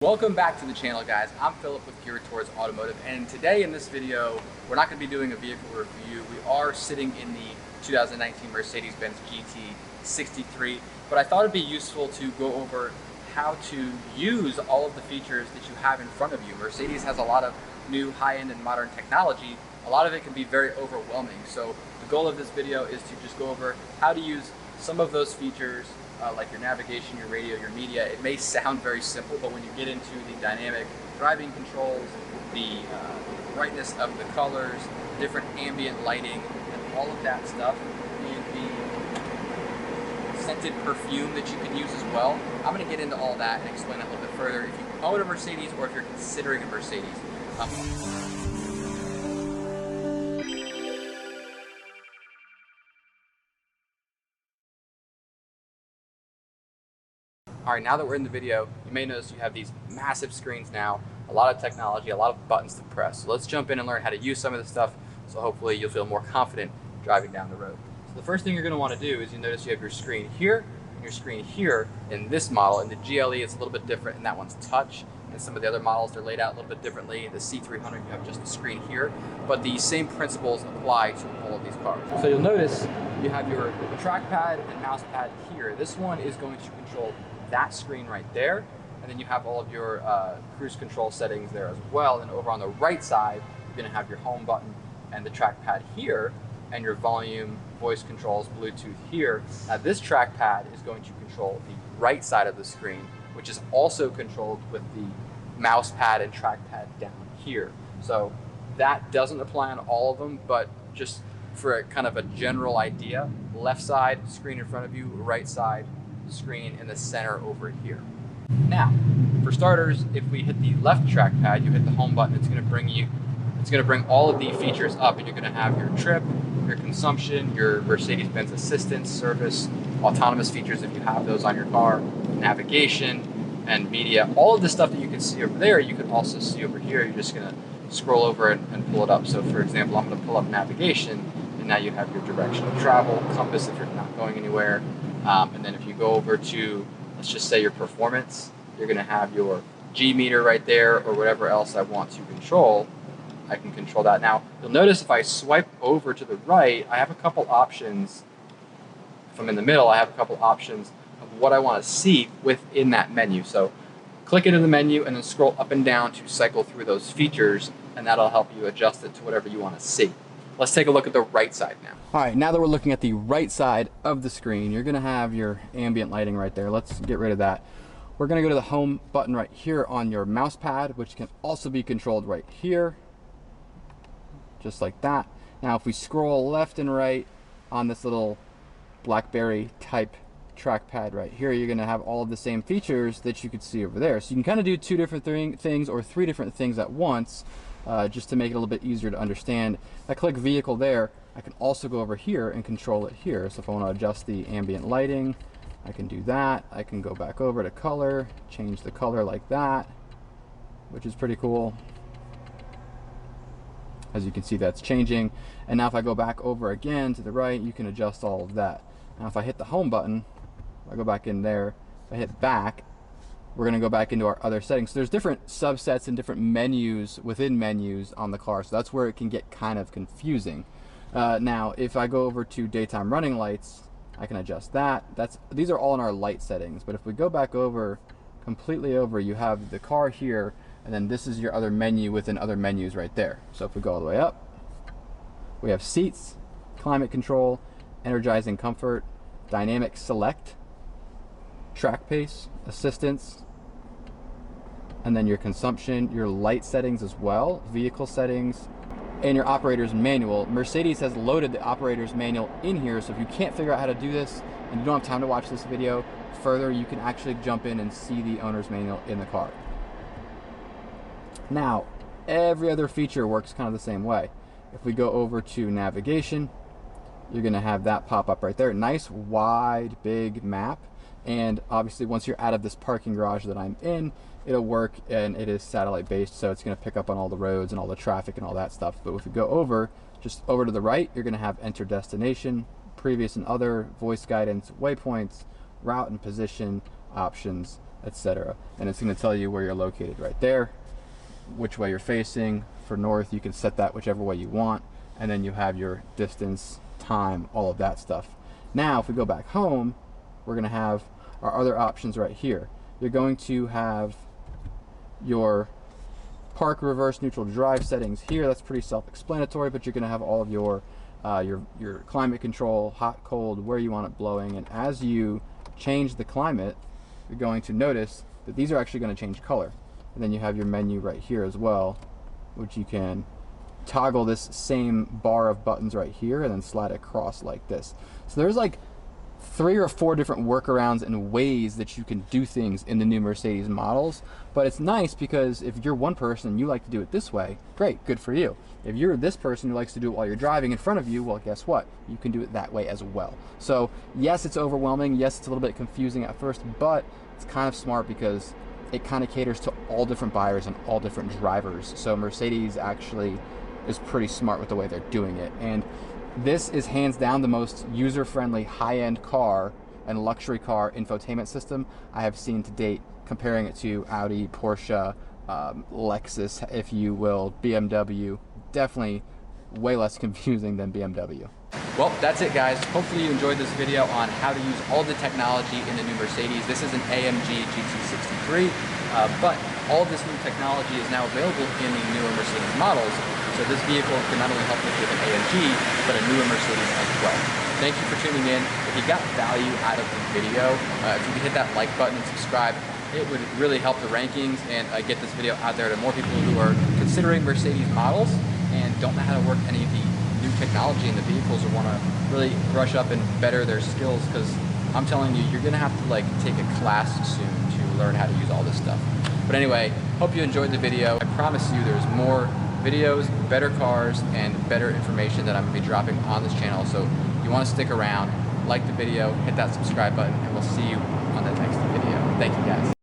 Welcome back to the channel, guys. I'm Philip with Geared Towards Automotive, and today in this video we're not going to be doing a vehicle review. We are sitting in the 2019 Mercedes-Benz GT63, but I thought it'd be useful to go over how to use all of the features that you have in front of you. Mercedes has a lot of new high-end and modern technology. A lot of it can be very overwhelming, so the goal of this video is to just go over how to use some of those features, like your navigation, your radio, your media. It may sound very simple, but when you get into the dynamic driving controls, the brightness of the colors, different ambient lighting, and all of that stuff, and the scented perfume that you can use as well, I'm going to get into all that and explain it a little bit further if you own a Mercedes or if you're considering a Mercedes. All right, now that we're in the video, you may notice you have these massive screens now, a lot of technology, a lot of buttons to press. So let's jump in and learn how to use some of this stuff, so hopefully you'll feel more confident driving down the road. So the first thing you're going to want to do is you notice you have your screen here and your screen here in this model. In the GLE, it's a little bit different, and that one's touch. And some of the other models, they're laid out a little bit differently. The C300, you have just the screen here, but the same principles apply to all of these cars. So you'll notice you have your trackpad and mouse pad here. This one is going to control that screen right there, and then you have all of your cruise control settings there as well. And over on the right side, you're going to have your home button and the trackpad here, and your volume, voice controls, Bluetooth here. Now this trackpad is going to control the right side of the screen, which is also controlled with the mouse pad and trackpad down here. So that doesn't apply on all of them, but just for a kind of a general idea, left side screen in front of you, right side screen in the center over here. Now, for starters, if we hit the left trackpad, you hit the home button, it's going to bring all of the features up, and you're going to have your trip, your consumption, your Mercedes-Benz assistance, service, autonomous features if you have those on your car, navigation, and media. All of the stuff that you can see over there, you can also see over here. You're just going to scroll over and pull it up. So for example, I'm going to pull up navigation, and now you have your direction of travel, compass if you're not going anywhere. And then if you go over to, let's just say, your performance, you're going to have your G meter right there, or whatever else I want to control. I can control that. Now, you'll notice if I swipe over to the right, I have a couple options. If I'm in the middle, I have a couple options of what I want to see within that menu. So click into the menu and then scroll up and down to cycle through those features, and that'll help you adjust it to whatever you want to see. Let's take a look at the right side now. All right, now that we're looking at the right side of the screen, you're gonna have your ambient lighting right there. Let's get rid of that. We're gonna go to the home button right here on your mouse pad, which can also be controlled right here, just like that. Now, if we scroll left and right on this little BlackBerry type trackpad right here, you're gonna have all of the same features that you could see over there. So you can kind of do two different things or three different things at once, just to make it a little bit easier to understand. If I click vehicle there, I can also go over here and control it here. So if I want to adjust the ambient lighting, I can do that. I can go back over to color, change the color like that, which is pretty cool. As you can see, that's changing. And now if I go back over again to the right, you can adjust all of that. Now if I hit the home button, I go back in there, if I hit back, we're going to go back into our other settings. So there's different subsets and different menus within menus on the car, so that's where it can get kind of confusing. Now, if I go over to daytime running lights, I can adjust that. These are all in our light settings, but if we go back over, completely over, you have the car here, and then this is your other menu within other menus right there. So if we go all the way up, we have seats, climate control, energizing comfort, dynamic select, track pace, assistance, and then your consumption, your light settings as well, vehicle settings, and your operator's manual. Mercedes has loaded the operator's manual in here, so if you can't figure out how to do this and you don't have time to watch this video further, you can actually jump in and see the owner's manual in the car. Now, every other feature works kind of the same way. If we go over to navigation, you're going to have that pop up right there. Nice, wide, big map. And obviously once you're out of this parking garage that I'm in, it'll work, and it is satellite based, so it's going to pick up on all the roads and all the traffic and all that stuff. But if we go over, just over to the right, you're going to have enter destination, previous and other, voice guidance, waypoints, route and position options, etc. And it's going to tell you where you're located right there, which way you're facing. For north, you can set that whichever way you want, and then you have your distance, time, all of that stuff. Now, if we go back home, we're going to have our other options right here. You're going to have your park, reverse, neutral, drive settings here. That's pretty self-explanatory, but you're going to have all of your climate control, hot, cold, where you want it blowing, and as you change the climate, you're going to notice that these are actually going to change color. And then you have your menu right here as well, which you can toggle this same bar of buttons right here and then slide across like this. So there's like 3 or 4 different workarounds and ways that you can do things in the new Mercedes models. But it's nice because if you're one person and you like to do it this way, great, good for you. If you're this person who likes to do it while you're driving in front of you, well, guess what? You can do it that way as well. So yes, it's overwhelming. Yes, it's a little bit confusing at first, but it's kind of smart because it kind of caters to all different buyers and all different drivers. So Mercedes actually is pretty smart with the way they're doing it. And this is hands down the most user-friendly high-end car and luxury car infotainment system I have seen to date, comparing it to Audi, Porsche, Lexus, if you will, BMW. Definitely way less confusing than BMW. Well, that's it, guys. Hopefully you enjoyed this video on how to use all the technology in the new Mercedes. This is an AMG GT63, but all of this new technology is now available in the newer Mercedes models. So this vehicle can not only help you with an AMG, but a newer Mercedes as well. Thank you for tuning in. If you got value out of the video, if you could hit that like button and subscribe, it would really help the rankings and get this video out there to more people who are considering Mercedes models and don't know how to work any of the new technology in the vehicles or want to really brush up and better their skills, because I'm telling you, you're going to have to like take a class soon to learn how to use all this stuff. But anyway, hope you enjoyed the video. I promise you there's more videos, better cars, and better information that I'm going to be dropping on this channel. So if you want to stick around, like the video, hit that subscribe button, and we'll see you on the next video. Thank you, guys.